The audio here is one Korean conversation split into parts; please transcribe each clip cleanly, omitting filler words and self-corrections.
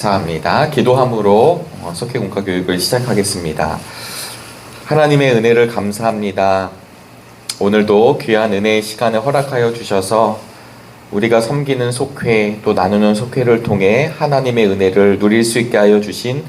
감사합니다. 기도함으로 속회공과 교육을 시작하겠습니다. 하나님의 은혜를 감사합니다. 오늘도 귀한 은혜의 시간을 허락하여 주셔서 우리가 섬기는 속회 또 나누는 속회를 통해 하나님의 은혜를 누릴 수 있게 하여 주신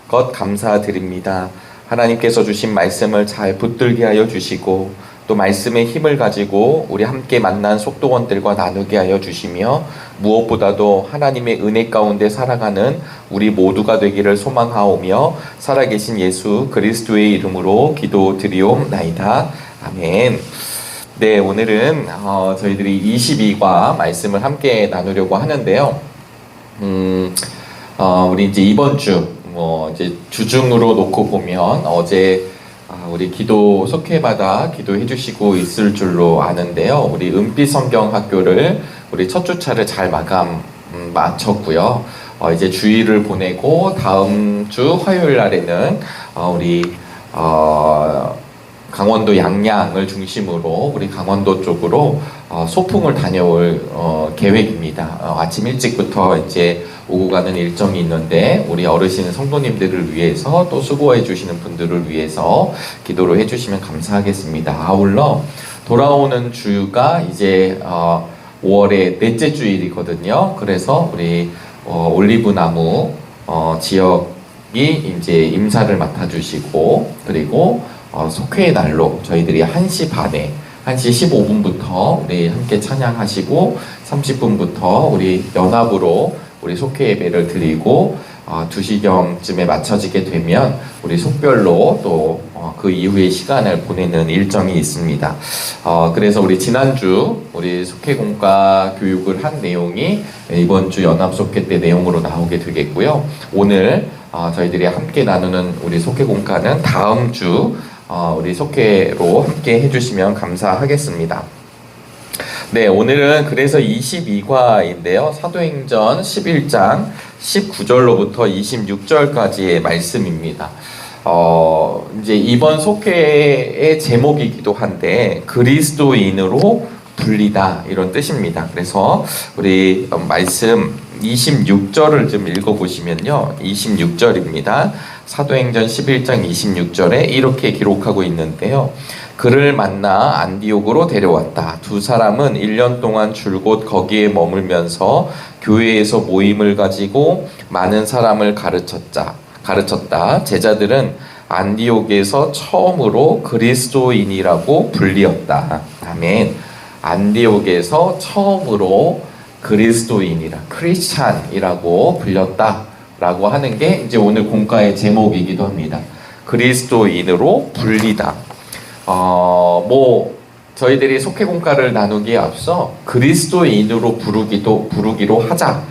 것 감사드립니다. 하나님께서 주신 말씀을 잘 붙들게 하여 주시고 또 말씀의 힘을 가지고 우리 함께 만난 속도원들과 나누게 하여 주시며 무엇보다도 하나님의 은혜 가운데 살아가는 우리 모두가 되기를 소망하오며 살아계신 예수 그리스도의 이름으로 기도드리옵나이다. 아멘. 네, 오늘은 저희들이 22과 말씀을 함께 나누려고 하는데요. 우리 이제 이번 주 이제 주중으로 놓고 보면 어제 우리 기도 속회마다 기도해 주시고 있을 줄로 아는데요. 우리 은빛 성경 학교를 우리 첫 주차를 잘 마쳤고요. 이제 주일을 보내고 다음 주 화요일 날에는 우리 강원도 양양을 중심으로 우리 강원도 쪽으로 소풍을 다녀올 계획입니다. 아침 일찍부터 이제 오고 가는 일정이 있는데 우리 어르신 성도님들을 위해서 또 수고해 주시는 분들을 위해서 기도를 해주시면 감사하겠습니다. 아울러 돌아오는 주가 이제 5월의 넷째 주일이거든요. 그래서 우리 올리브나무 지역이 이제 임사를 맡아주시고 그리고 속회의 날로 저희들이 1시 반에 1시 15분부터 우리 함께 찬양하시고 30분부터 우리 연합으로 우리 속회 예배를 드리고 2시경쯤에 맞춰지게 되면 우리 속별로 또 그 이후의 시간을 보내는 일정이 있습니다. 그래서 우리 지난주 우리 속회공과 교육을 한 내용이 이번 주 연합 속회 때 내용으로 나오게 되겠고요. 오늘 저희들이 함께 나누는 우리 속회공과는 다음 주 우리 속회로 함께 해주시면 감사하겠습니다. 네, 오늘은 그래서 22과인데요. 사도행전 11장 19절로부터 26절까지의 말씀입니다. 이제 이번 속회의 제목이기도 한데 그리스도인으로 불리다 이런 뜻입니다. 그래서 우리 말씀 26절을 좀 읽어보시면요. 26절입니다. 사도행전 11장 26절에 이렇게 기록하고 있는데요. 그를 만나 안디옥으로 데려왔다. 두 사람은 1년 동안 줄곧 거기에 머물면서 교회에서 모임을 가지고 많은 사람을 가르쳤다. 제자들은 안디옥에서 처음으로 그리스도인이라고 불리었다. 아멘. 안디옥에서 처음으로 그리스도인이라 크리스찬이라고 불렸다라고 하는 게 이제 오늘 공과의 제목이기도 합니다. 그리스도인으로 불리다. 저희들이 속회공과를 나누기에 앞서 그리스도인으로 부르기로 하자.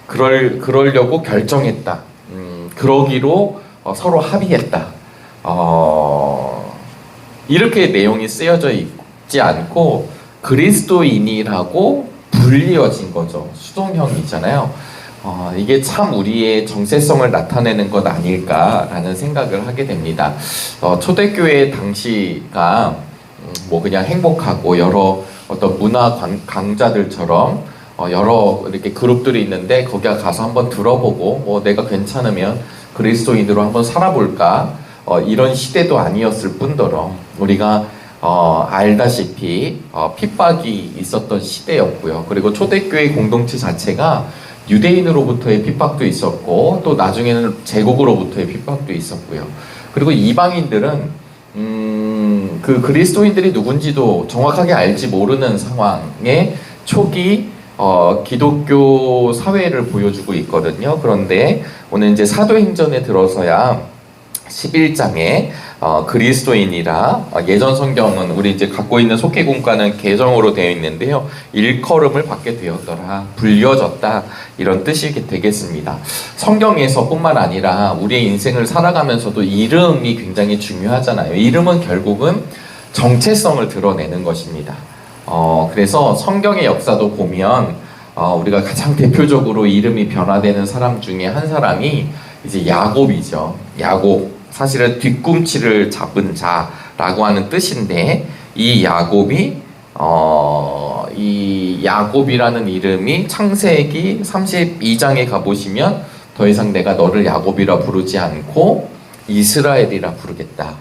그러려고 결정했다. 그러기로 서로 합의했다. 이렇게 내용이 쓰여져 있지 않고 그리스도인이라고 불리어진 거죠. 수동형이잖아요. 이게 참 우리의 정체성을 나타내는 것 아닐까라는 생각을 하게 됩니다. 초대교회 당시가 그냥 행복하고 여러 어떤 문화 강자들처럼 여러 이렇게 그룹들이 있는데 거기 가서 한번 들어보고 내가 괜찮으면 그리스도인으로 한번 살아볼까 이런 시대도 아니었을 뿐더러 우리가 알다시피 핍박이 있었던 시대였고요. 그리고 초대교회 공동체 자체가 유대인으로부터의 핍박도 있었고 또 나중에는 제국으로부터의 핍박도 있었고요. 그리고 이방인들은 그 그리스도인들이 누군지도 정확하게 알지 모르는 상황에 초기 기독교 사회를 보여주고 있거든요. 그런데 오늘 이제 사도행전에 들어서야 11장에 그리스도인이라 예전 성경은 우리 이제 갖고 있는 속회공과는 개정으로 되어 있는데요. 일컬음을 받게 되었더라, 불려졌다 이런 뜻이 되겠습니다. 성경에서 뿐만 아니라 우리의 인생을 살아가면서도 이름이 굉장히 중요하잖아요. 이름은 결국은 정체성을 드러내는 것입니다. 그래서 성경의 역사도 보면 우리가 가장 대표적으로 이름이 변화되는 사람 중에 한 사람이 이제 야곱이죠. 야곱. 사실은 뒤꿈치를 잡은 자라고 하는 뜻인데 이 야곱이 이 야곱이라는 이름이 창세기 32장에 가보시면 더 이상 내가 너를 야곱이라 부르지 않고 이스라엘이라 부르겠다.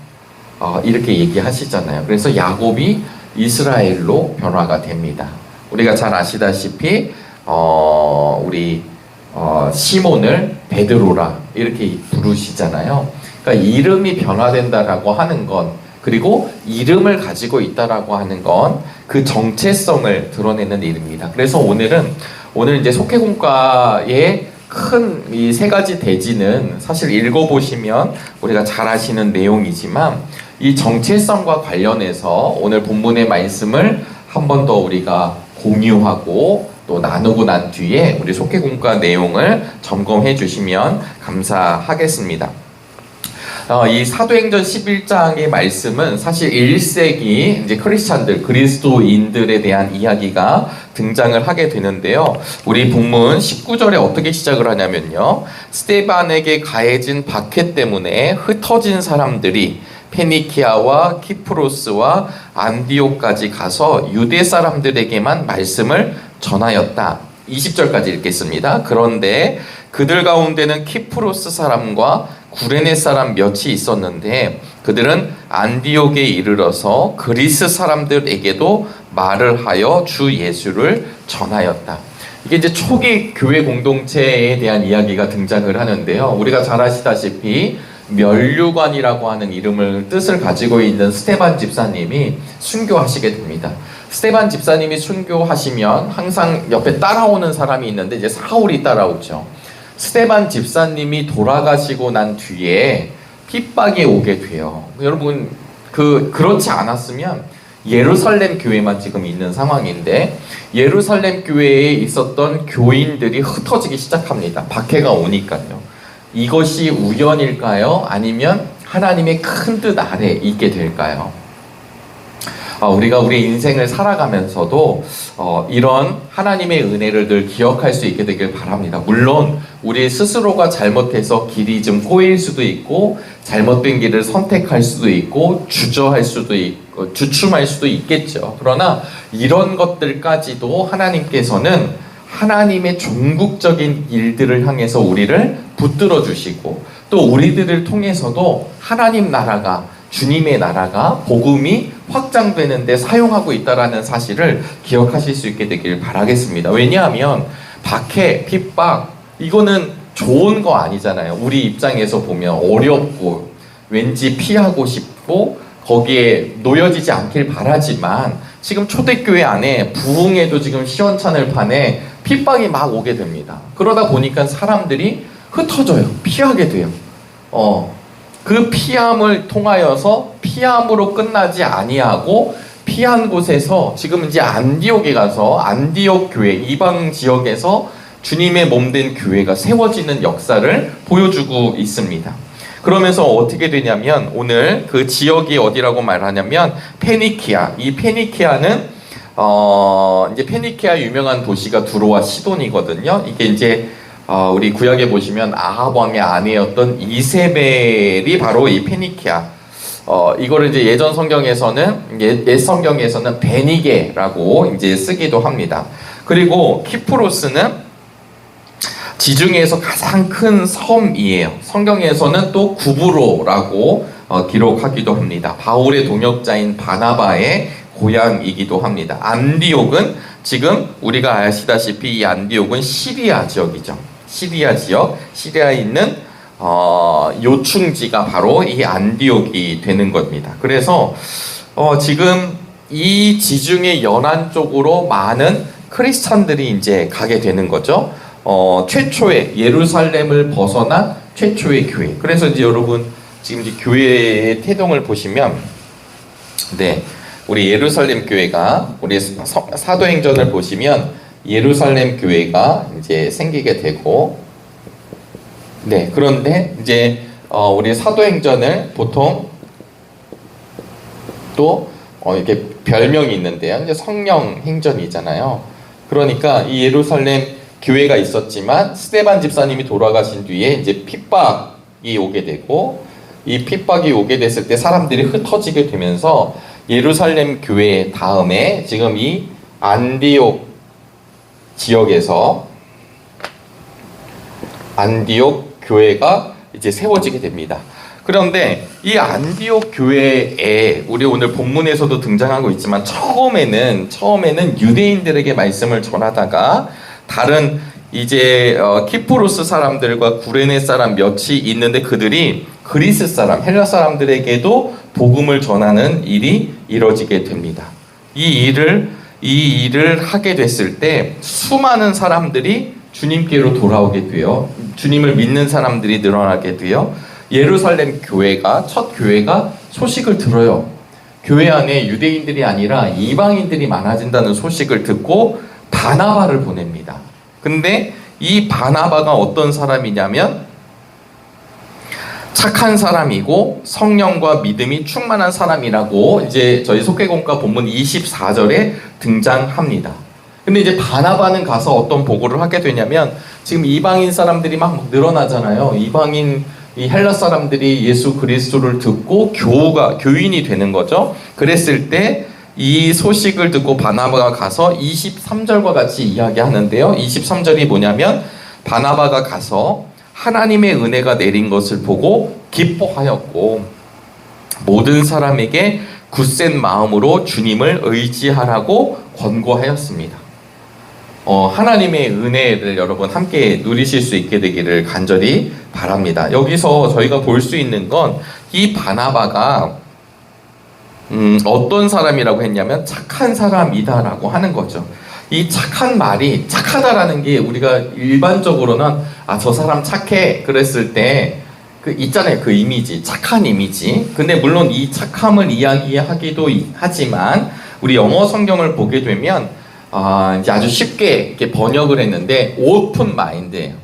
이렇게 얘기하시잖아요. 그래서 야곱이 이스라엘로 변화가 됩니다. 우리가 잘 아시다시피 우리 시몬을 베드로라 이렇게 부르시잖아요. 그러니까 이름이 변화된다라고 하는 건, 그리고 이름을 가지고 있다라고 하는 건 그 정체성을 드러내는 일입니다. 그래서 오늘 이제 속회공과의 큰 이 세 가지 대지는 사실 읽어보시면 우리가 잘 아시는 내용이지만, 이 정체성과 관련해서 오늘 본문의 말씀을 한 번 더 우리가 공유하고 또 나누고 난 뒤에 우리 속회공과 내용을 점검해 주시면 감사하겠습니다. 이 사도행전 11장의 말씀은 사실 1세기 이제 크리스찬들, 그리스도인들에 대한 이야기가 등장을 하게 되는데요. 우리 본문 19절에 어떻게 시작을 하냐면요. 스데반에게 가해진 박해 때문에 흩어진 사람들이 페니키아와 키프로스와 안디옥까지 가서 유대 사람들에게만 말씀을 전하였다. 20절까지 읽겠습니다. 그런데 그들 가운데는 키프로스 사람과 구레네 사람 몇이 있었는데 그들은 안디옥에 이르러서 그리스 사람들에게도 말을 하여 주 예수를 전하였다. 이게 이제 초기 교회 공동체에 대한 이야기가 등장을 하는데요. 우리가 잘 아시다시피 면류관이라고 하는 뜻을 가지고 있는 스데반 집사님이 순교하시게 됩니다. 스데반 집사님이 순교하시면 항상 옆에 따라오는 사람이 있는데 이제 사울이 따라오죠. 스데반 집사님이 돌아가시고 난 뒤에 핍박이 오게 돼요. 여러분 그렇지 않았으면 예루살렘 교회만 지금 있는 상황인데, 예루살렘 교회에 있었던 교인들이 흩어지기 시작합니다. 박해가 오니까요. 이것이 우연일까요? 아니면 하나님의 큰 뜻 아래 있게 될까요? 우리가 우리 인생을 살아가면서도 이런 하나님의 은혜를 늘 기억할 수 있게 되길 바랍니다. 물론 우리 스스로가 잘못해서 길이 좀 꼬일 수도 있고, 잘못된 길을 선택할 수도 있고, 주저할 수도 있고, 주춤할 수도 있겠죠. 그러나 이런 것들까지도 하나님께서는 하나님의 종국적인 일들을 향해서 우리를 붙들어 주시고, 또 우리들을 통해서도 하나님 나라가, 주님의 나라가, 복음이 확장되는 데 사용하고 있다는 사실을 기억하실 수 있게 되길 바라겠습니다. 왜냐하면 박해, 핍박, 이거는 좋은 거 아니잖아요. 우리 입장에서 보면 어렵고 왠지 피하고 싶고 거기에 놓여지지 않길 바라지만, 지금 초대교회 안에 부흥에도 지금 시원찮을 판에 핍박이 막 오게 됩니다. 그러다 보니까 사람들이 흩어져요. 피하게 돼요. 그 피함을 통하여서 피함으로 끝나지 아니하고, 피한 곳에서 지금 이제 안디옥에 가서 안디옥 교회, 이방 지역에서 주님의 몸된 교회가 세워지는 역사를 보여주고 있습니다. 그러면서 어떻게 되냐면, 오늘 그 지역이 어디라고 말하냐면 페니키아. 이 페니키아는 이제 페니키아 유명한 도시가 두로와 시돈이거든요. 이게 이제 우리 구약에 보시면 아합 왕의 아내였던 이세벨이 바로 이 페니키아. 이거를 이제 예전 성경에서는, 옛 성경에서는 베니게라고 이제 쓰기도 합니다. 그리고 키프로스는 지중해에서 가장 큰 섬이에요. 성경에서는 또 구브로라고 기록하기도 합니다. 바울의 동역자인 바나바의 고향이기도 합니다. 안디옥은 지금 우리가 아시다시피 이 안디옥은 시리아 지역이죠. 시리아 지역, 시리아에 있는 요충지가 바로 이 안디옥이 되는 겁니다. 그래서 지금 이 지중해 연안 쪽으로 많은 크리스찬들이 이제 가게 되는 거죠. 최초의 예루살렘을 벗어난 최초의 교회. 그래서 이제 여러분 지금 이제 교회의 태동을 보시면, 네, 우리 예루살렘 교회가, 우리 사도행전을 보시면 예루살렘 교회가 이제 생기게 되고, 네, 그런데 이제 우리 사도행전을 보통 또 이렇게 별명이 있는데요. 이제 성령 행전이잖아요. 그러니까 이 예루살렘 교회가 있었지만 스데반 집사님이 돌아가신 뒤에 이제 핍박이 오게 되고, 이 핍박이 오게 됐을 때 사람들이 흩어지게 되면서 예루살렘 교회 다음에 지금 이 안디옥 지역에서 안디옥 교회가 이제 세워지게 됩니다. 그런데 이 안디옥 교회에 우리 오늘 본문에서도 등장하고 있지만 처음에는 유대인들에게 말씀을 전하다가 다른 이제 키프로스 사람들과 구레네 사람 몇이 있는데 그들이 그리스 사람, 헬라 사람들에게도 복음을 전하는 일이 이루어지게 됩니다. 이 일을 하게 됐을 때 수많은 사람들이 주님께로 돌아오게 돼요. 주님을 믿는 사람들이 늘어나게 돼요. 예루살렘 교회가 첫 교회가 소식을 들어요. 교회 안에 유대인들이 아니라 이방인들이 많아진다는 소식을 듣고 바나바를 보냅니다. 근데 이 바나바가 어떤 사람이냐면 착한 사람이고 성령과 믿음이 충만한 사람이라고 이제 저희 속회공과 본문 24절에 등장합니다. 근데 이제 바나바는 가서 어떤 보고를 하게 되냐면 지금 이방인 사람들이 막 늘어나잖아요. 이방인 이 헬라 사람들이 예수 그리스도를 듣고 교인이 되는 거죠. 그랬을 때 이 소식을 듣고 바나바가 가서 23절과 같이 이야기하는데요. 23절이 뭐냐면 바나바가 가서 하나님의 은혜가 내린 것을 보고 기뻐하였고 모든 사람에게 굳센 마음으로 주님을 의지하라고 권고하였습니다. 하나님의 은혜를 여러분 함께 누리실 수 있게 되기를 간절히 바랍니다. 여기서 저희가 볼 수 있는 건 이 바나바가 어떤 사람이라고 했냐면 착한 사람이다라고 하는 거죠. 이 착한 말이 착하다라는 게 우리가 일반적으로는 저 사람 착해 그랬을 때 있잖아요. 그 이미지, 착한 이미지. 근데 물론 이 착함을 이야기하기도 하지만 우리 영어 성경을 보게 되면 이제 아주 쉽게 이렇게 번역을 했는데 open mind예요.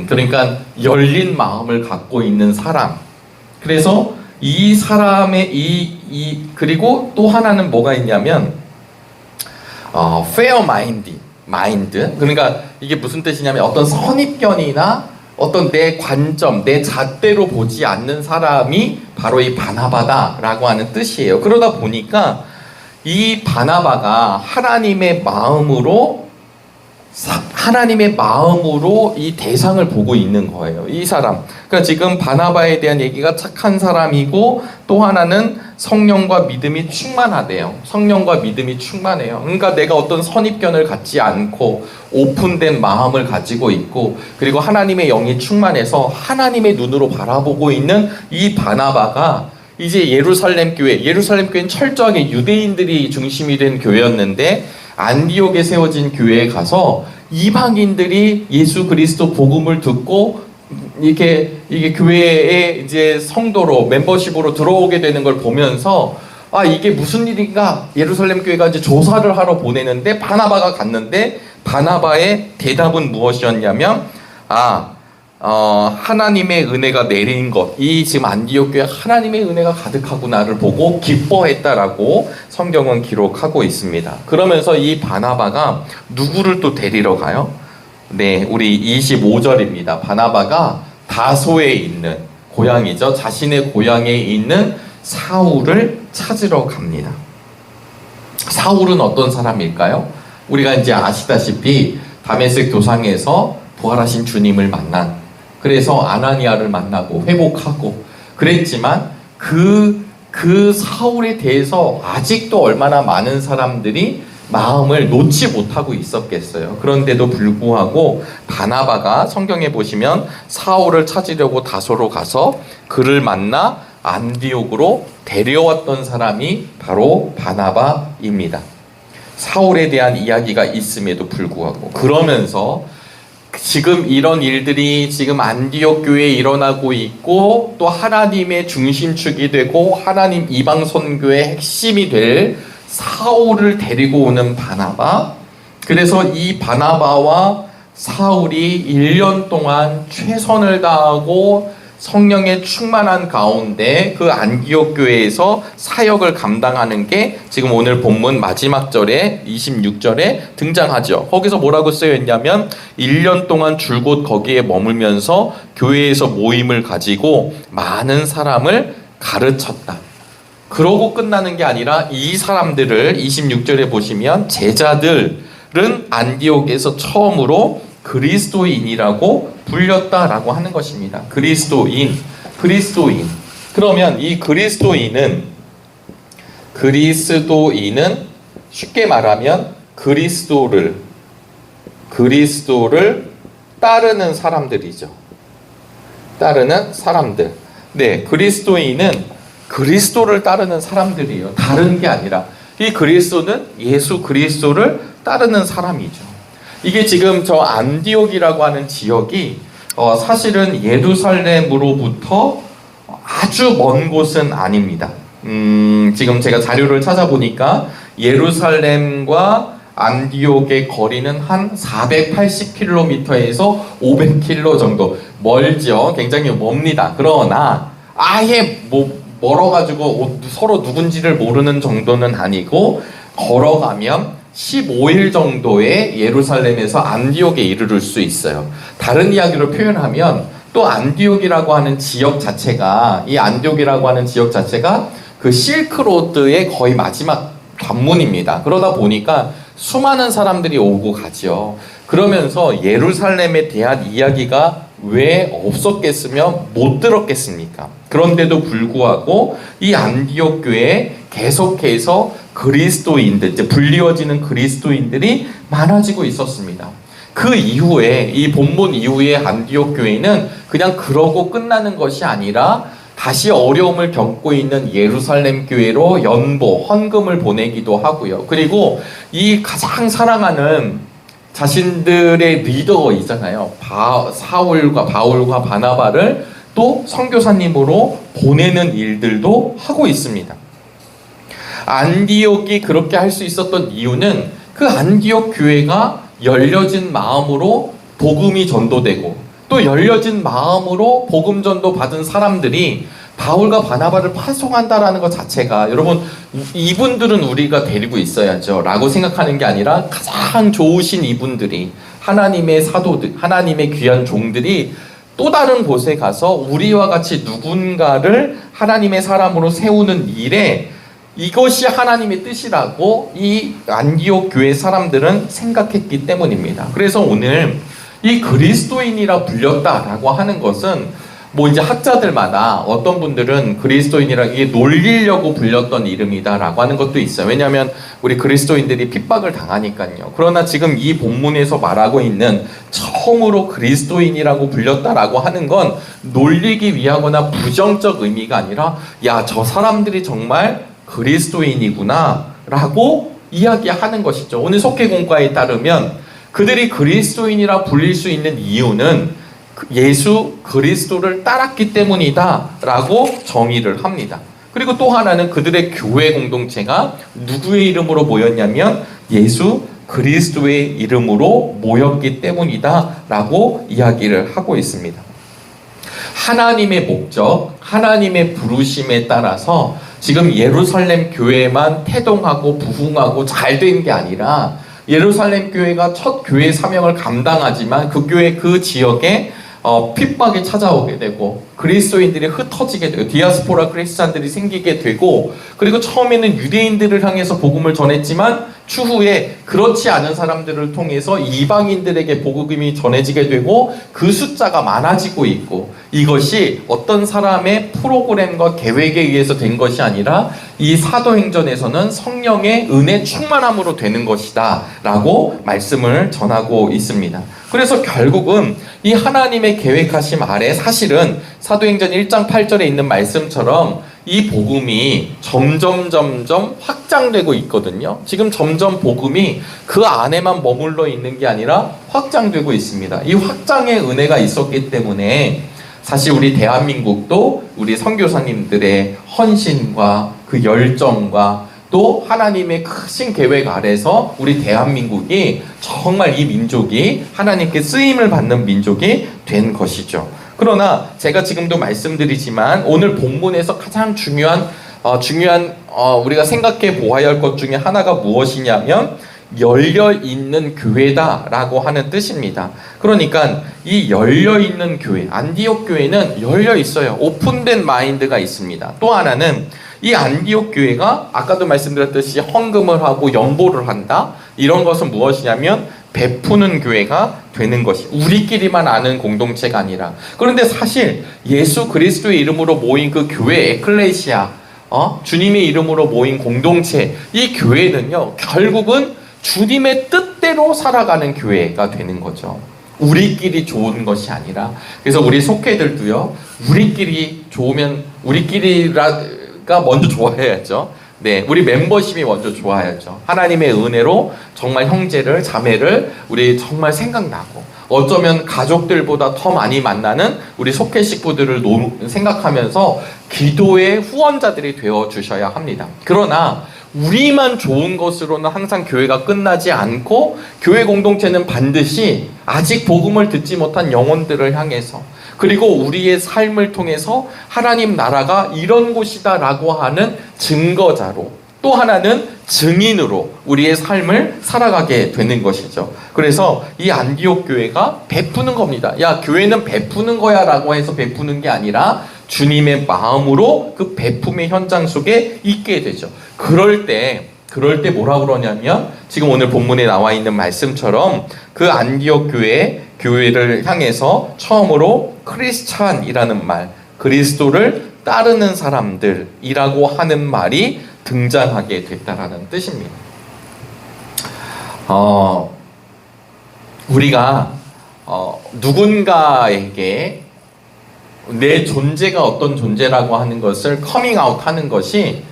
그러니까 열린 마음을 갖고 있는 사람. 그래서 이 사람의 그리고 또 하나는 뭐가 있냐면 fair mind. 그러니까 이게 무슨 뜻이냐면 어떤 선입견이나 어떤 내 관점, 내 잣대로 보지 않는 사람이 바로 이 바나바다라고 하는 뜻이에요. 그러다 보니까 이 바나바가 하나님의 마음으로 이 대상을 보고 있는 거예요. 이 사람. 그러니까 지금 바나바에 대한 얘기가 착한 사람이고 또 하나는 성령과 믿음이 충만하대요. 성령과 믿음이 충만해요. 그러니까 내가 어떤 선입견을 갖지 않고 오픈된 마음을 가지고 있고 그리고 하나님의 영이 충만해서 하나님의 눈으로 바라보고 있는 이 바나바가 이제 예루살렘 교회는 철저하게 유대인들이 중심이 된 교회였는데 안디옥에 세워진 교회에 가서 이방인들이 예수 그리스도 복음을 듣고 이게 교회에 이제 성도로 멤버십으로 들어오게 되는 걸 보면서 이게 무슨 일인가 예루살렘 교회가 이제 조사를 하러 보내는데 바나바가 갔는데 바나바의 대답은 무엇이었냐면 하나님의 은혜가 내린 것, 이 지금 안디옥 교회 하나님의 은혜가 가득하구나를 보고 기뻐했다라고 성경은 기록하고 있습니다. 그러면서 이 바나바가 누구를 또 데리러 가요? 네, 우리 25절입니다. 바나바가 다소에 있는 고향이죠. 자신의 고향에 있는 사울을 찾으러 갑니다. 사울은 어떤 사람일까요? 우리가 이제 아시다시피 다메섹 도상에서 부활하신 주님을 만난, 그래서 아나니아를 만나고 회복하고 그랬지만 그 사울에 대해서 아직도 얼마나 많은 사람들이 마음을 놓지 못하고 있었겠어요. 그런데도 불구하고 바나바가 성경에 보시면 사울을 찾으려고 다소로 가서 그를 만나 안디옥으로 데려왔던 사람이 바로 바나바입니다. 사울에 대한 이야기가 있음에도 불구하고 그러면서 지금 이런 일들이 지금 안디옥 교회에 일어나고 있고 또 하나님의 중심축이 되고 하나님 이방 선교의 핵심이 될 사울을 데리고 오는 바나바. 그래서 이 바나바와 사울이 1년 동안 최선을 다하고 성령의 충만한 가운데 그 안디옥 교회에서 사역을 감당하는 게 지금 오늘 본문 마지막 절에 26절에 등장하죠. 거기서 뭐라고 쓰여 있냐면 1년 동안 줄곧 거기에 머물면서 교회에서 모임을 가지고 많은 사람을 가르쳤다. 그러고 끝나는 게 아니라 이 사람들을 26절에 보시면 제자들은 안디옥에서 처음으로 그리스도인이라고 불렸다라고 하는 것입니다. 그리스도인. 그러면 이 그리스도인은 쉽게 말하면 그리스도를 따르는 사람들이죠. 따르는 사람들. 네, 그리스도인은 그리스도를 따르는 사람들이에요. 다른 게 아니라 이 그리스도는 예수 그리스도를 따르는 사람이죠. 이게 지금 저 안디옥이라고 하는 지역이 사실은 예루살렘으로부터 아주 먼 곳은 아닙니다. 지금 제가 자료를 찾아보니까 예루살렘과 안디옥의 거리는 한 480km에서 500km 정도 멀죠. 굉장히 멉니다. 그러나 아예 멀어가지고 서로 누군지를 모르는 정도는 아니고 걸어가면 15일 정도의 예루살렘에서 안디옥에 이르를 수 있어요. 다른 이야기로 표현하면 또 안디옥이라고 하는 지역 자체가 그 실크로드의 거의 마지막 관문입니다. 그러다 보니까 수많은 사람들이 오고 가죠. 그러면서 예루살렘에 대한 이야기가 왜 없었겠으며 못 들었겠습니까? 그런데도 불구하고 이 안디옥 교회에 계속해서 그리스도인들, 이제 불리워지는 그리스도인들이 많아지고 있었습니다. 그 이후에 이 본문 이후에 안디옥 교회는 그냥 그러고 끝나는 것이 아니라 다시 어려움을 겪고 있는 예루살렘 교회로 헌금을 보내기도 하고요. 그리고 이 가장 사랑하는 자신들의 리더 있잖아요. 바울과 바나바를 또 선교사님으로 보내는 일들도 하고 있습니다. 안디옥이 그렇게 할 수 있었던 이유는 그 안디옥 교회가 열려진 마음으로 복음이 전도되고 또 열려진 마음으로 복음 전도 받은 사람들이 바울과 바나바를 파송한다라는 것 자체가, 여러분 이분들은 우리가 데리고 있어야죠 라고 생각하는 게 아니라 가장 좋으신 이분들이, 하나님의 사도들, 하나님의 귀한 종들이 또 다른 곳에 가서 우리와 같이 누군가를 하나님의 사람으로 세우는 일에 이것이 하나님의 뜻이라고 이 안디옥 교회 사람들은 생각했기 때문입니다. 그래서 오늘 이 그리스도인이라 불렸다라고 하는 것은 이제 학자들마다 어떤 분들은 그리스도인이라 이게 놀리려고 불렸던 이름이다라고 하는 것도 있어요. 왜냐하면 우리 그리스도인들이 핍박을 당하니까요. 그러나 지금 이 본문에서 말하고 있는 처음으로 그리스도인이라고 불렸다라고 하는 건 놀리기 위하거나 부정적 의미가 아니라 저 사람들이 정말 그리스도인이구나 라고 이야기하는 것이죠. 오늘 속회공과에 따르면 그들이 그리스도인이라 불릴 수 있는 이유는 예수 그리스도를 따랐기 때문이다 라고 정의를 합니다. 그리고 또 하나는 그들의 교회 공동체가 누구의 이름으로 모였냐면 예수 그리스도의 이름으로 모였기 때문이다 라고 이야기를 하고 있습니다. 하나님의 목적, 하나님의 부르심에 따라서 지금 예루살렘 교회만 태동하고 부흥하고 잘 된 게 아니라 예루살렘 교회가 첫 교회 사명을 감당하지만 그 교회 그 지역에 핍박이 찾아오게 되고 그리스도인들이 흩어지게 되고 디아스포라 크리스찬들이 생기게 되고, 그리고 처음에는 유대인들을 향해서 복음을 전했지만 추후에 그렇지 않은 사람들을 통해서 이방인들에게 복음이 전해지게 되고 그 숫자가 많아지고 있고, 이것이 어떤 사람의 프로그램과 계획에 의해서 된 것이 아니라 이 사도행전에서는 성령의 은혜 충만함으로 되는 것이다 라고 말씀을 전하고 있습니다. 그래서 결국은 이 하나님의 계획하심 아래 사실은 사도행전 1장 8절에 있는 말씀처럼 이 복음이 점점 확장되고 있거든요. 지금 점점 복음이 그 안에만 머물러 있는 게 아니라 확장되고 있습니다. 이 확장의 은혜가 있었기 때문에 사실 우리 대한민국도 우리 선교사님들의 헌신과 그 열정과 또 하나님의 크신 계획 아래서 우리 대한민국이 정말 이 민족이 하나님께 쓰임을 받는 민족이 된 것이죠. 그러나 제가 지금도 말씀드리지만 오늘 본문에서 가장 중요한 우리가 생각해 보아야 할 것 중에 하나가 무엇이냐면 열려있는 교회다라고 하는 뜻입니다. 그러니까 이 열려있는 교회, 안디옥 교회는 열려있어요. 오픈된 마인드가 있습니다. 또 하나는 이 안디옥 교회가 아까도 말씀드렸듯이 헌금을 하고 연보를 한다. 이런 것은 무엇이냐면 베푸는 교회가 되는 것이, 우리끼리만 아는 공동체가 아니라. 그런데 사실 예수 그리스도의 이름으로 모인 그 교회 에클레시아, 주님의 이름으로 모인 공동체, 이 교회는요 결국은 주님의 뜻대로 살아가는 교회가 되는 거죠. 우리끼리 좋은 것이 아니라. 그래서 우리 속회들도요, 우리끼리 좋으면 우리끼리가 먼저 좋아해야죠. 네, 우리 멤버십이 먼저 좋아야죠. 하나님의 은혜로 정말 형제를, 자매를 우리 정말 생각나고, 어쩌면 가족들보다 더 많이 만나는 우리 속회 식구들을 생각하면서 기도의 후원자들이 되어 주셔야 합니다. 그러나 우리만 좋은 것으로는 항상 교회가 끝나지 않고, 교회 공동체는 반드시 아직 복음을 듣지 못한 영혼들을 향해서, 그리고 우리의 삶을 통해서 하나님 나라가 이런 곳이다 라고 하는 증거자로, 또 하나는 증인으로 우리의 삶을 살아가게 되는 것이죠. 그래서 이 안디옥 교회가 베푸는 겁니다. 야, 교회는 베푸는 거야 라고 해서 베푸는 게 아니라 주님의 마음으로 그 베품의 현장 속에 있게 되죠. 그럴 때 뭐라 그러냐면, 지금 오늘 본문에 나와 있는 말씀처럼 그 안디옥 교회를 향해서 처음으로 크리스찬이라는 말, 그리스도를 따르는 사람들이라고 하는 말이 등장하게 됐다라는 뜻입니다. 우리가 누군가에게 내 존재가 어떤 존재라고 하는 것을 커밍아웃 하는 것이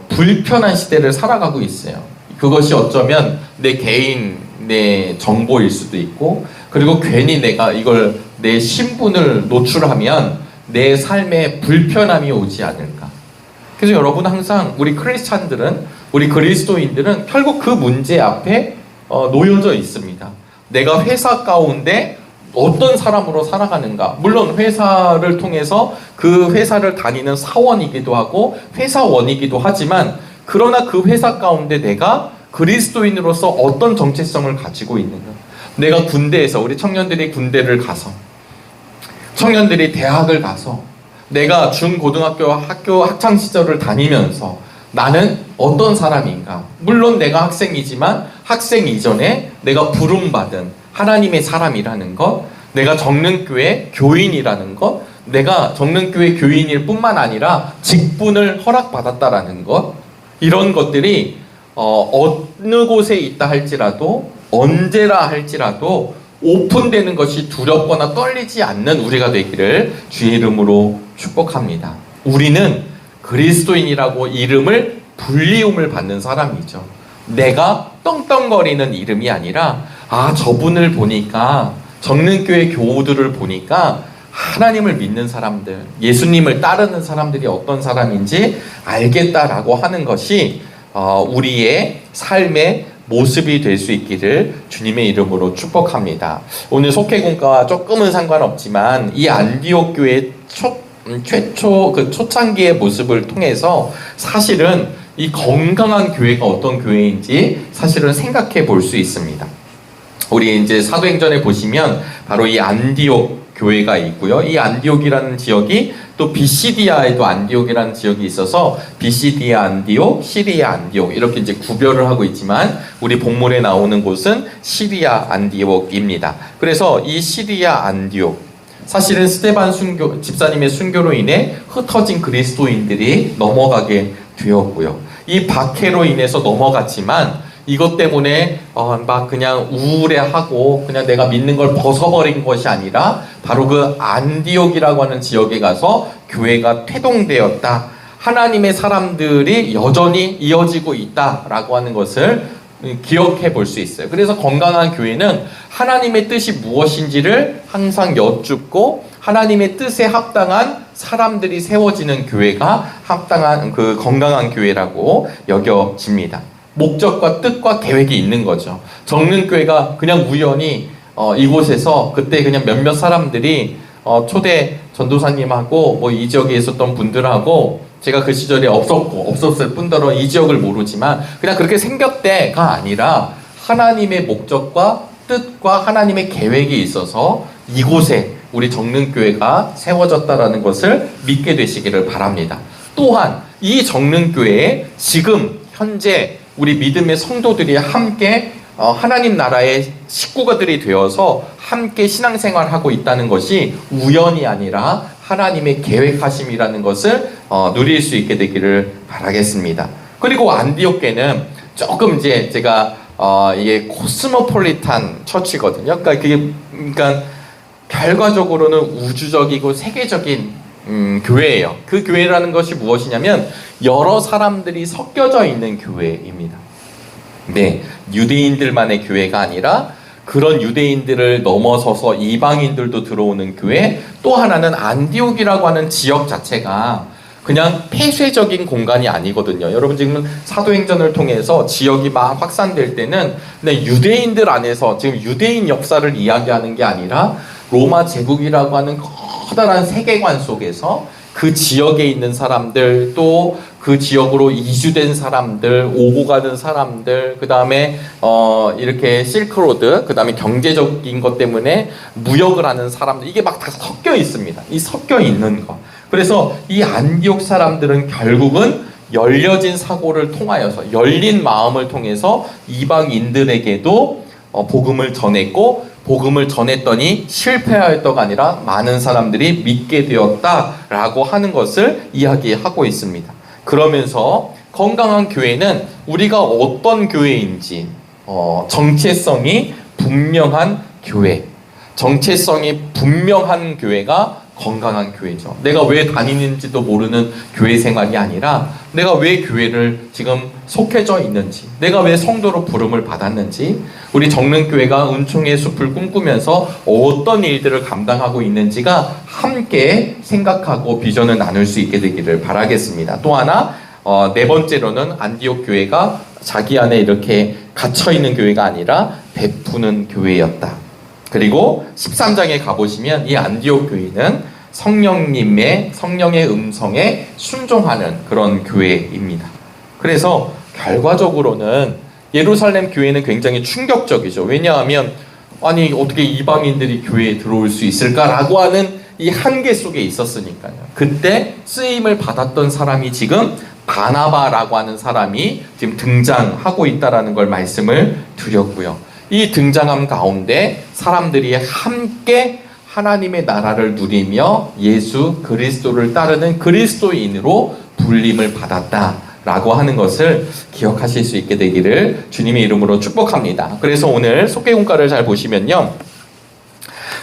불편한 시대를 살아가고 있어요. 그것이 어쩌면 내 개인, 내 정보일 수도 있고, 그리고 괜히 내가 이걸 내 신분을 노출하면 내 삶에 불편함이 오지 않을까. 그래서 여러분, 항상 우리 크리스찬들은, 우리 그리스도인들은 결국 그 문제 앞에 놓여져 있습니다. 내가 회사 가운데 어떤 사람으로 살아가는가. 물론 회사를 통해서 그 회사를 다니는 사원이기도 하고 회사원이기도 하지만, 그러나 그 회사 가운데 내가 그리스도인으로서 어떤 정체성을 가지고 있는가. 내가 군대에서, 우리 청년들이 군대를 가서, 청년들이 대학을 가서, 내가 중고등학교 학창 시절을 다니면서 나는 어떤 사람인가. 물론 내가 학생이지만 학생 이전에 내가 부름받은 하나님의 사람이라는 것, 내가 정릉교회 교인이라는 것, 내가 정릉교회 교인일 뿐만 아니라 직분을 허락받았다라는 것, 이런 것들이 어느 곳에 있다 할지라도, 언제라 할지라도 오픈되는 것이 두렵거나 떨리지 않는 우리가 되기를 주의 이름으로 축복합니다. 우리는 그리스도인이라고 이름을 불리움을 받는 사람이죠. 내가 떵떵거리는 이름이 아니라, 저분을 보니까, 정릉교회 교우들을 보니까 하나님을 믿는 사람들, 예수님을 따르는 사람들이 어떤 사람인지 알겠다라고 하는 것이 우리의 삶의 모습이 될 수 있기를 주님의 이름으로 축복합니다. 오늘 속회공과와 조금은 상관없지만 이 안디옥 교회의 최초 그 초창기의 모습을 통해서 사실은 이 건강한 교회가 어떤 교회인지 사실은 생각해 볼 수 있습니다. 우리 이제 사도행전에 보시면 바로 이 안디옥 교회가 있고요. 이 안디옥이라는 지역이 또 비시디아에도 안디옥이라는 지역이 있어서 비시디아 안디옥, 시리아 안디옥 이렇게 이제 구별을 하고 있지만, 우리 본문에 나오는 곳은 시리아 안디옥입니다. 그래서 이 시리아 안디옥, 사실은 스데반 집사님의 순교로 인해 흩어진 그리스도인들이 넘어가게 되었고요. 이 박해로 인해서 넘어갔지만 이것 때문에 막 그냥 우울해하고 그냥 내가 믿는 걸 벗어버린 것이 아니라 바로 그 안디옥이라고 하는 지역에 가서 교회가 태동되었다. 하나님의 사람들이 여전히 이어지고 있다라고 하는 것을 기억해 볼 수 있어요. 그래서 건강한 교회는 하나님의 뜻이 무엇인지를 항상 여쭙고 하나님의 뜻에 합당한 사람들이 세워지는 교회가 합당한 그 건강한 교회라고 여겨집니다. 목적과 뜻과 계획이 있는 거죠. 정릉교회가 그냥 우연히 이곳에서 그때 그냥 몇몇 사람들이 초대 전도사님하고 뭐 이 지역에 있었던 분들하고, 제가 그 시절에 없었을 뿐더러 이 지역을 모르지만 그냥 그렇게 생겼대가 아니라 하나님의 목적과 뜻과 하나님의 계획이 있어서 이곳에 우리 정릉교회가 세워졌다라는 것을 믿게 되시기를 바랍니다. 또한 이 정릉교회에 지금 현재 우리 믿음의 성도들이 함께 하나님 나라의 식구가들이 되어서 함께 신앙생활하고 있다는 것이 우연이 아니라 하나님의 계획하심이라는 것을 누릴 수 있게 되기를 바라겠습니다. 그리고 안디옥교회는 조금 이제 제가 이게 코스모폴리탄 처치거든요. 그러니까 결과적으로는 우주적이고 세계적인 교회예요. 그 교회라는 것이 무엇이냐면 여러 사람들이 섞여져 있는 교회입니다. 네, 유대인들만의 교회가 아니라 그런 유대인들을 넘어서서 이방인들도 들어오는 교회. 또 하나는 안디옥이라고 하는 지역 자체가 그냥 폐쇄적인 공간이 아니거든요. 여러분 지금 사도행전을 통해서 지역이 막 확산될 때는 유대인들 안에서 지금 유대인 역사를 이야기하는 게 아니라 로마 제국이라고 하는 커다란 세계관 속에서 그 지역에 있는 사람들, 또 그 지역으로 이주된 사람들, 오고 가는 사람들, 그 다음에 이렇게 실크로드, 그 다음에 경제적인 것 때문에 무역을 하는 사람들, 이게 막 다 섞여 있습니다. 이 섞여 있는 것. 그래서 이 안디옥 사람들은 결국은 열려진 사고를 통하여서, 열린 마음을 통해서 이방인들에게도 복음을 전했고, 복음을 전했더니 실패하였다가 아니라 많은 사람들이 믿게 되었다라고 하는 것을 이야기하고 있습니다. 그러면서 건강한 교회는 우리가 어떤 교회인지, 정체성이 분명한 교회, 정체성이 분명한 교회가 건강한 교회죠. 내가 왜 다니는지도 모르는 교회 생활이 아니라 내가 왜 교회를 지금 속해져 있는지, 내가 왜 성도로 부름을 받았는지, 우리 정릉교회가 은총의 숲을 꿈꾸면서 어떤 일들을 감당하고 있는지가 함께 생각하고 비전을 나눌 수 있게 되기를 바라겠습니다. 또 하나, 네 번째로는 안디옥 교회가 자기 안에 이렇게 갇혀있는 교회가 아니라 베푸는 교회였다. 그리고 13장에 가보시면 이 안디옥 교회는 성령의 음성에 순종하는 그런 교회입니다. 그래서 결과적으로는 예루살렘 교회는 굉장히 충격적이죠. 왜냐하면 아니 어떻게 이방인들이 교회에 들어올 수 있을까라고 하는 이 한계 속에 있었으니까요. 그때 쓰임을 받았던 사람이 지금 바나바라고 하는 사람이 지금 등장하고 있다라는 걸 말씀을 드렸고요. 이 등장함 가운데 사람들이 함께 하나님의 나라를 누리며 예수 그리스도를 따르는 그리스도인으로 불림을 받았다라고 하는 것을 기억하실 수 있게 되기를 주님의 이름으로 축복합니다. 그래서 오늘 속죄공과를 잘 보시면요,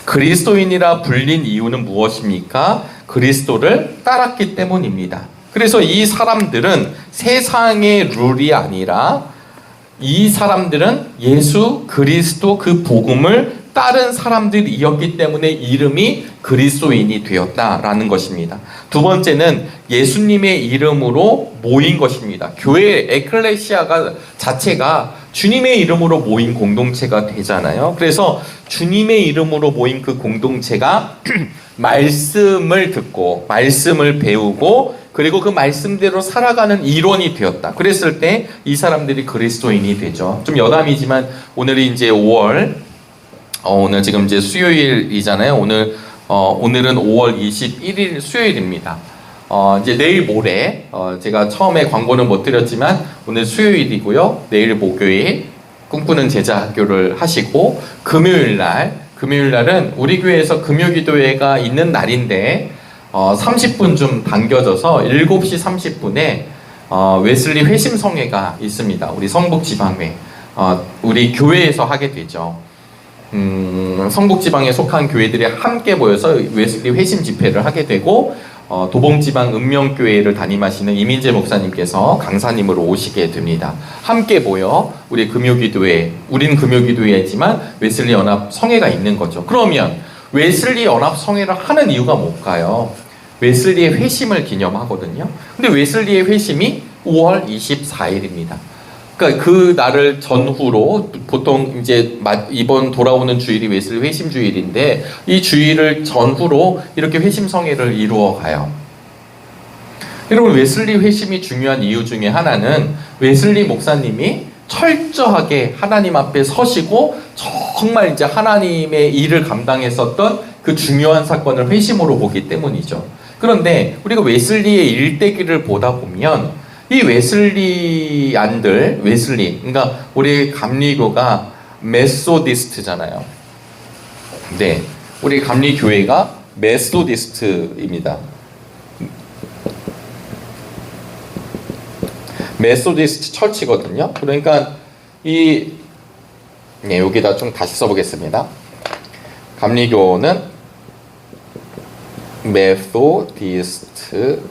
그리스도인이라 불린 이유는 무엇입니까? 그리스도를 따랐기 때문입니다. 그래서 이 사람들은 세상의 룰이 아니라 이 사람들은 예수 그리스도 그 복음을 따른 사람들이었기 때문에 이름이 그리스도인이 되었다라는 것입니다. 두 번째는 예수님의 이름으로 모인 것입니다. 교회 에클레시아가 자체가 주님의 이름으로 모인 공동체가 되잖아요. 그래서 주님의 이름으로 모인 그 공동체가 말씀을 듣고 말씀을 배우고 그리고 그 말씀대로 살아가는 일원이 되었다. 그랬을 때 이 사람들이 그리스도인이 되죠. 좀 여담이지만 오늘이 이제 5월, 오늘 지금 이제 수요일이잖아요. 오늘은 5월 21일 수요일입니다. 이제 내일 모레, 제가 처음에 광고는 못 드렸지만 오늘 수요일이고요. 내일 목요일 꿈꾸는 제자 학교를 하시고 금요일 날은 우리 교회에서 금요기도회가 있는 날인데 30분 좀 당겨져서 7시 30분에 웨슬리 회심성회가 있습니다. 우리 성북지방회, 우리 교회에서 하게 되죠. 성북지방에 속한 교회들이 함께 모여서 웨슬리 회심 집회를 하게 되고 도봉지방 읍명교회를 담임하시는 이민재 목사님께서 강사님으로 오시게 됩니다. 함께 모여 우리 금요기도회, 우린 금요기도회지만 웨슬리 연합 성회가 있는 거죠. 그러면 웨슬리 연합 성회를 하는 이유가 뭘까요? 웨슬리의 회심을 기념하거든요. 근데 웨슬리의 회심이 5월 24일입니다. 그러니까 그 날을 전후로 보통 이제 이번 돌아오는 주일이 웨슬리 회심 주일인데 이 주일을 전후로 이렇게 회심 성회를 이루어 가요. 여러분, 웨슬리 회심이 중요한 이유 중에 하나는 웨슬리 목사님이 철저하게 하나님 앞에 서시고 정말 이제 하나님의 일을 감당했었던 그 중요한 사건을 회심으로 보기 때문이죠. 그런데 우리가 웨슬리의 일대기를 보다 보면 이 웨슬리안들, 그러니까 우리 감리교가 메소디스트잖아요. 네, 우리 감리교회가 메소디스트입니다. 메소디스트 철치거든요. 그러니까 여기다 좀 다시 써보겠습니다. 감리교는 메소디스트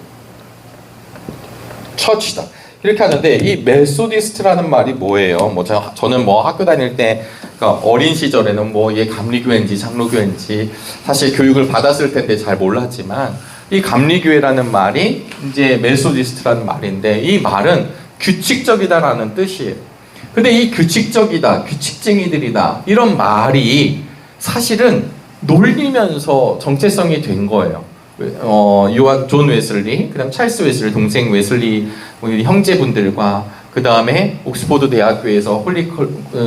처치다. 이렇게 하는데 이 메소디스트라는 말이 뭐예요? 저는 학교 다닐 때 그러니까 어린 시절에는 이게 감리교회인지 장로교회인지 사실 교육을 받았을 텐데 잘 몰랐지만 이 감리교회라는 말이 이제 메소디스트라는 말인데 이 말은 규칙적이다라는 뜻이에요. 근데 이 규칙적이다, 규칙쟁이들이다 이런 말이 사실은 놀리면서 정체성이 된 거예요. 존 웨슬리, 그다음 찰스 웨슬리, 동생 웨슬리 형제분들과 그 다음에 옥스포드 대학교에서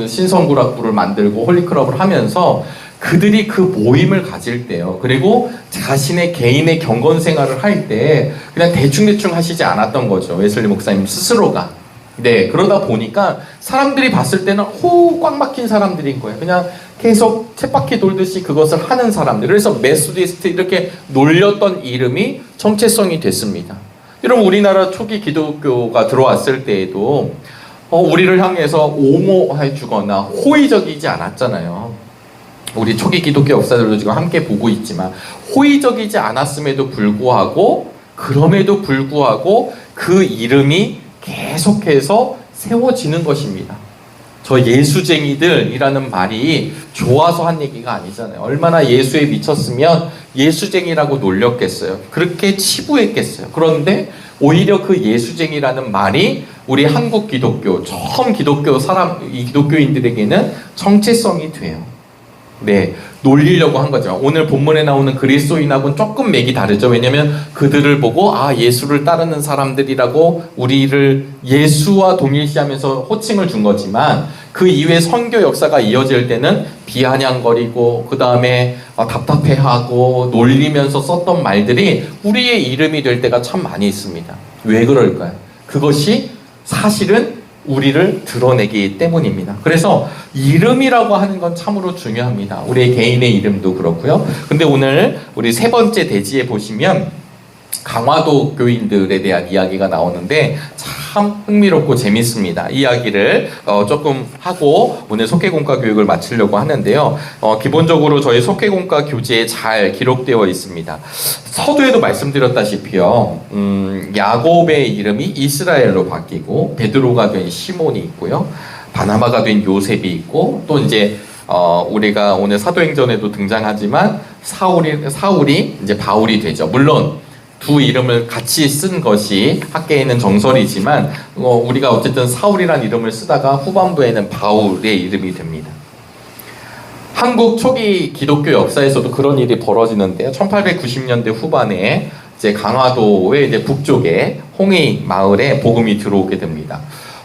신성구락부를 만들고 홀리클럽을 하면서 그들이 그 모임을 가질 때요. 그리고 자신의 개인의 경건 생활을 할 때 그냥 대충 하시지 않았던 거죠. 웨슬리 목사님 스스로가. 네, 그러다 보니까 사람들이 봤을 때는 꽉 막힌 사람들인 거예요. 그냥 계속 쳇바퀴 돌듯이 그것을 하는 사람들. 그래서 메소디스트 이렇게 놀렸던 이름이 정체성이 됐습니다. 여러분, 우리나라 초기 기독교가 들어왔을 때에도 우리를 향해서 옹호해 주거나 호의적이지 않았잖아요. 우리 초기 기독교 역사들도 지금 함께 보고 있지만 호의적이지 않았음에도 불구하고 그럼에도 불구하고 그 이름이 계속해서 세워지는 것입니다. 저 예수쟁이들이라는 말이 좋아서 한 얘기가 아니잖아요. 얼마나 예수에 미쳤으면 예수쟁이라고 놀렸겠어요. 그렇게 치부했겠어요. 그런데 오히려 그 예수쟁이라는 말이 우리 한국 기독교, 처음 기독교인들에게는 정체성이 돼요. 네, 놀리려고 한 거죠. 오늘 본문에 나오는 그리스도인하고는 조금 맥이 다르죠. 왜냐하면 그들을 보고 예수를 따르는 사람들이라고 우리를 예수와 동일시하면서 호칭을 준 거지만 그 이후에 선교 역사가 이어질 때는 비아냥거리고 그 다음에 답답해하고 놀리면서 썼던 말들이 우리의 이름이 될 때가 참 많이 있습니다. 왜 그럴까요? 그것이 사실은 우리를 드러내기 때문입니다. 그래서 이름이라고 하는 건 참으로 중요합니다. 우리의 개인의 이름도 그렇고요. 근데 오늘 우리 세 번째 대지에 보시면 강화도 교인들에 대한 이야기가 나오는데 참 흥미롭고 재밌습니다. 이야기를 조금 하고 오늘 속회공과 교육을 마치려고 하는데요. 기본적으로 저희 속회공과 교재에 잘 기록되어 있습니다. 서두에도 말씀드렸다시피요. 야곱의 이름이 이스라엘로 바뀌고 베드로가 된 시몬이 있고요. 바나바가 된 요셉이 있고 또 이제 우리가 오늘 사도행전에도 등장하지만 사울이 이제 바울이 되죠. 물론 두 이름을 같이 쓴 것이 학계에는 정설이지만 우리가 어쨌든 사울이라는 이름을 쓰다가 후반부에는 바울의 이름이 됩니다. 한국 초기 기독교 역사에서도 그런 일이 벌어지는데요. 1890년대 후반에 이제 강화도의 이제 북쪽에 홍의 마을에 복음이 들어오게 됩니다.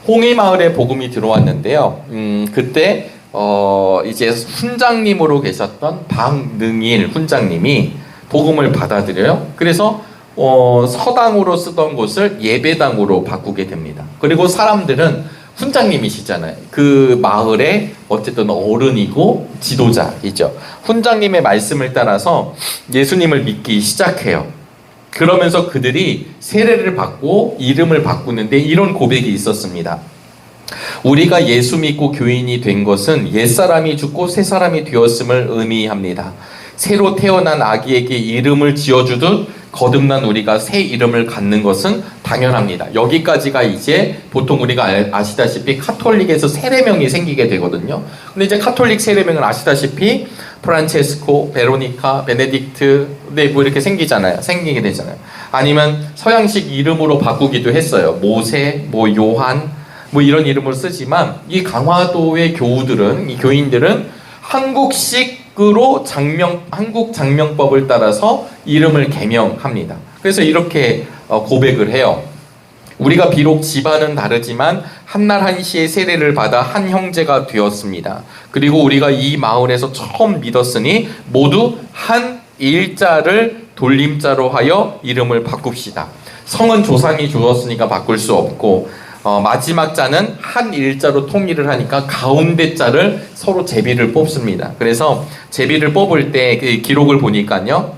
홍의 마을에 복음이 들어왔는데요. 그때 이제 훈장님으로 계셨던 박능일 훈장님이 복음을 받아들여요. 그래서 서당으로 쓰던 곳을 예배당으로 바꾸게 됩니다. 그리고 사람들은 훈장님이시잖아요. 그 마을의 어쨌든 어른이고 지도자이죠. 훈장님의 말씀을 따라서 예수님을 믿기 시작해요. 그러면서 그들이 세례를 받고 이름을 바꾸는데 이런 고백이 있었습니다. 우리가 예수 믿고 교인이 된 것은 옛사람이 죽고 새사람이 되었음을 의미합니다. 새로 태어난 아기에게 이름을 지어주듯 거듭난 우리가 새 이름을 갖는 것은 당연합니다. 여기까지가 이제 보통 우리가 아시다시피 카톨릭에서 세례명이 생기게 되거든요. 근데 이제 카톨릭 세례명은 아시다시피 프란체스코, 베로니카, 베네딕트 이렇게 생기게 되잖아요. 아니면 서양식 이름으로 바꾸기도 했어요. 모세, 요한 이런 이름을 쓰지만 이 강화도의 이 교인들은 한국식으로 한국 장명법을 따라서 이름을 개명합니다. 그래서 이렇게 고백을 해요. 우리가 비록 집안은 다르지만 한날 한시에 세례를 받아 한 형제가 되었습니다. 그리고 우리가 이 마을에서 처음 믿었으니 모두 한 일자를 돌림자로 하여 이름을 바꿉시다. 성은 조상이 주었으니까 바꿀 수 없고, 마지막 자는 한 일자로 통일을 하니까 가운데 자를 서로 제비를 뽑습니다. 그래서 제비를 뽑을 때 그 기록을 보니까요,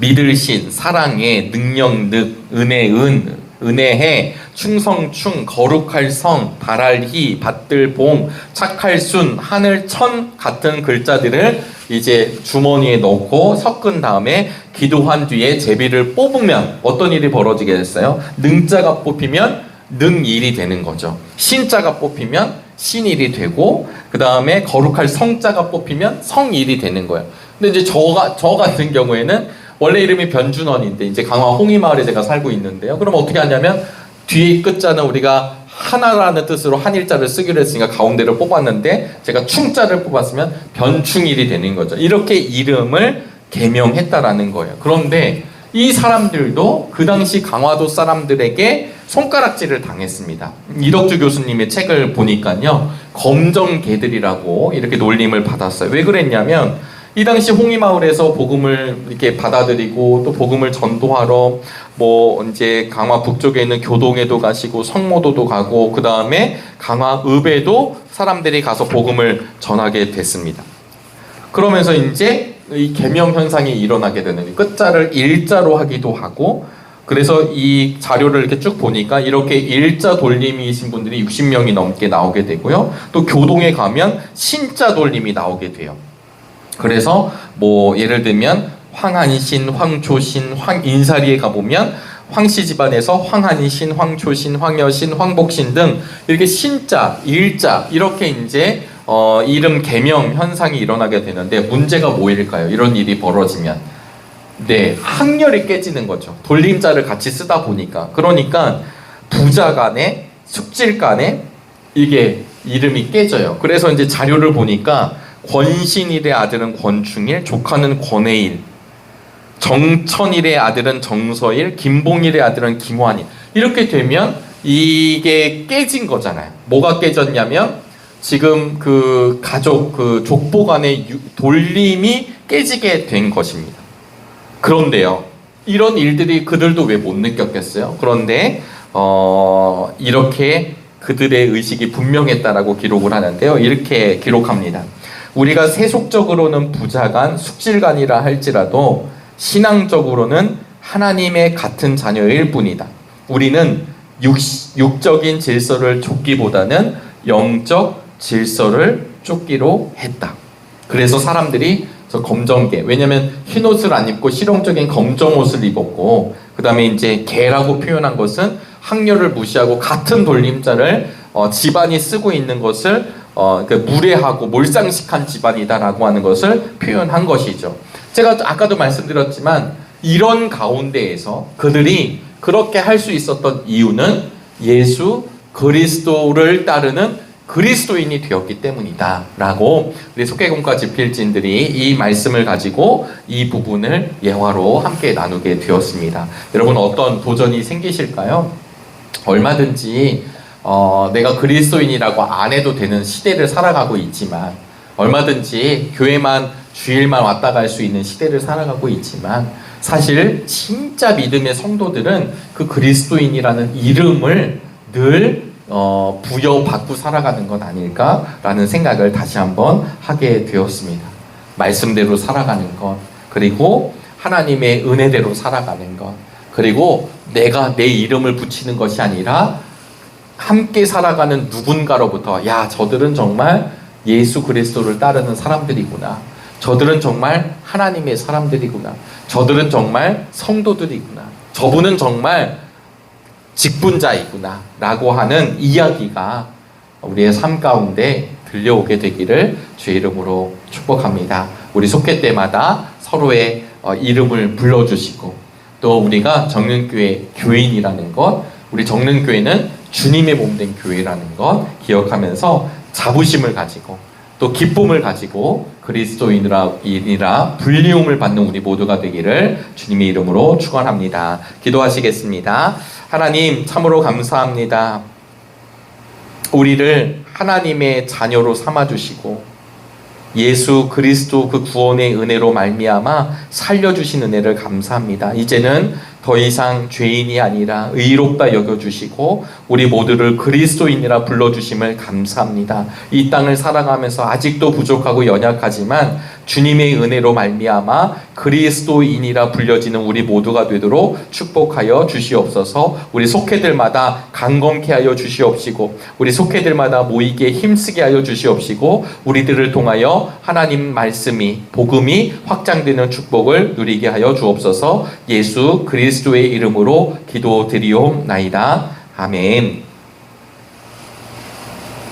믿을 신, 사랑의, 능력, 능, 은혜, 은, 은혜해, 충성, 충, 거룩할 성, 바랄 희, 받들 봉, 착할 순, 하늘 천 같은 글자들을 이제 주머니에 넣고 섞은 다음에 기도한 뒤에 제비를 뽑으면 어떤 일이 벌어지게 됐어요? 능자가 뽑히면 능일이 되는 거죠. 신자가 뽑히면 신일이 되고, 그 다음에 거룩할 성자가 뽑히면 성일이 되는 거예요. 근데 이제 저 같은 경우에는 원래 이름이 변준원인데 이제 강화 홍이마을에 제가 살고 있는데요. 그럼 어떻게 하냐면 뒤에 끝자는 우리가 하나라는 뜻으로 한일자를 쓰기로 했으니까 가운데를 뽑았는데 제가 충자를 뽑았으면 변충일이 되는 거죠. 이렇게 이름을 개명했다라는 거예요. 그런데 이 사람들도 그 당시 강화도 사람들에게 손가락질을 당했습니다. 이덕주 교수님의 책을 보니까요, 검정개들이라고 이렇게 놀림을 받았어요. 왜 그랬냐면 이 당시 홍이마을에서 복음을 이렇게 받아들이고 또 복음을 전도하러 뭐 이제 강화 북쪽에 있는 교동에도 가시고 성모도도 가고 그 다음에 강화 읍에도 사람들이 가서 복음을 전하게 됐습니다. 그러면서 이제 이 계명 현상이 일어나게 되는, 끝자를 일자로 하기도 하고, 그래서 이 자료를 이렇게 쭉 보니까 이렇게 일자 돌림이신 분들이 60명이 넘게 나오게 되고요. 또 교동에 가면 신자 돌림이 나오게 돼요. 그래서 뭐 예를 들면 황한신, 황초신, 황인사리에 가보면 황씨 집안에서 황한신, 황초신, 황여신, 황복신 등 이렇게 신자, 일자 이렇게 이제 이름 개명 현상이 일어나게 되는데, 문제가 뭐일까요? 이런 일이 벌어지면 네, 학렬이 깨지는 거죠. 돌림자를 같이 쓰다 보니까. 그러니까 부자 간에 숙질 간에 이게 이름이 깨져요. 그래서 이제 자료를 보니까 권신일의 아들은 권충일, 조카는 권해일, 정천일의 아들은 정서일, 김봉일의 아들은 김환일. 이렇게 되면 이게 깨진 거잖아요. 뭐가 깨졌냐면 지금 그 가족, 그 족보 간의 돌림이 깨지게 된 것입니다. 그런데요, 이런 일들이 그들도 왜 못 느꼈겠어요? 그런데 이렇게 그들의 의식이 분명했다라고 기록을 하는데요. 이렇게 기록합니다. 우리가 세속적으로는 부자간, 숙질간이라 할지라도 신앙적으로는 하나님의 같은 자녀일 뿐이다. 우리는 육적인 질서를 쫓기보다는 영적 질서를 쫓기로 했다. 그래서 사람들이 저 검정개, 왜냐면 흰 옷을 안 입고 실용적인 검정 옷을 입었고, 그 다음에 이제 개라고 표현한 것은 학렬을 무시하고 같은 돌림자를 집안이 쓰고 있는 것을 무례하고 몰상식한 집안이다라고 하는 것을 표현한 것이죠. 제가 아까도 말씀드렸지만 이런 가운데에서 그들이 그렇게 할 수 있었던 이유는 예수 그리스도를 따르는 그리스도인이 되었기 때문이다 라고 우리 속개공과 집필진들이 이 말씀을 가지고 이 부분을 예화로 함께 나누게 되었습니다. 여러분, 어떤 도전이 생기실까요? 얼마든지 내가 그리스도인이라고 안 해도 되는 시대를 살아가고 있지만, 얼마든지 교회만 주일만 왔다 갈 수 있는 시대를 살아가고 있지만, 사실 진짜 믿음의 성도들은 그 그리스도인이라는 이름을 늘 부여받고 살아가는 것 아닐까라는 생각을 다시 한번 하게 되었습니다. 말씀대로 살아가는 것, 그리고 하나님의 은혜대로 살아가는 것, 그리고 내가 내 이름을 붙이는 것이 아니라 함께 살아가는 누군가로부터, 야, 저들은 정말 예수 그리스도를 따르는 사람들이구나, 저들은 정말 하나님의 사람들이구나, 저들은 정말 성도들이구나, 저분은 정말 직분자이구나 라고 하는 이야기가 우리의 삶 가운데 들려오게 되기를 주의 이름으로 축복합니다. 우리 속회 때마다 서로의 이름을 불러주시고, 또 우리가 정릉교회 교인이라는 것, 우리 정릉교회는 주님의 몸된 교회라는 것 기억하면서 자부심을 가지고 또 기쁨을 가지고 그리스도인이라 불리움을 받는 우리 모두가 되기를 주님의 이름으로 축원합니다. 기도하시겠습니다. 하나님, 참으로 감사합니다. 우리를 하나님의 자녀로 삼아주시고 예수 그리스도 그 구원의 은혜로 말미암아 살려주신 은혜를 감사합니다. 이제는 더 이상 죄인이 아니라 의롭다 여겨주시고 우리 모두를 그리스도인이라 불러주심을 감사합니다. 이 땅을 살아가면서 아직도 부족하고 연약하지만 주님의 은혜로 말미암아 그리스도인이라 불려지는 우리 모두가 되도록 축복하여 주시옵소서. 우리 속회들마다 강건케 하여 주시옵시고 우리 속회들마다 모이게 힘쓰게 하여 주시옵시고 우리들을 통하여 하나님 말씀이 복음이 확장되는 축복을 누리게 하여 주옵소서. 예수 그리스도의 이름으로 기도드리옵나이다. 아멘.